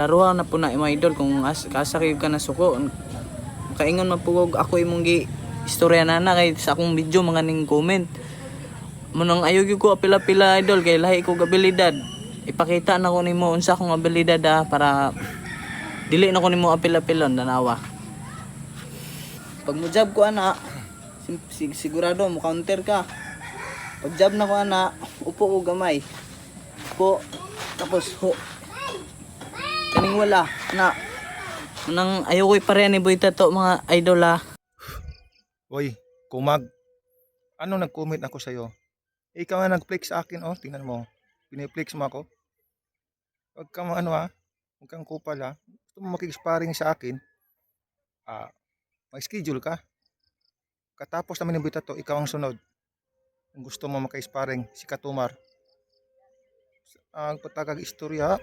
Laruha na po na mga idol kung kasakib ka na suko. Kaingon mapugog ako imong gi istorya na kay sa akong video mga ning comment. Munang ayaw gyud ko apila-pila idol kay lahi ko abilidad. Ipakita na ko nimo unsa akong abilidad para dili na ko nimo apila-pilon danawa. Pag mo job ko ana, sigurado mo counter ka. Pag job na ko ana, upo ko gamay. Upo tapos kaning wala na nang ayaw ko ipareha ni Boy Tato mga idol Oy, kumag. Ano nag-comment ako sa'yo? Ikaw nga nag-flex sa akin, oh. Tingnan mo. Piniflex mo ako. Huwag kang huwag kang kupal ha. Gusto mo makikisparing sa akin, may schedule ka. Katapos namin ng bita to, ikaw ang sunod. Kung gusto mo maka-sparring, si Katumar. Ang patagag istorya,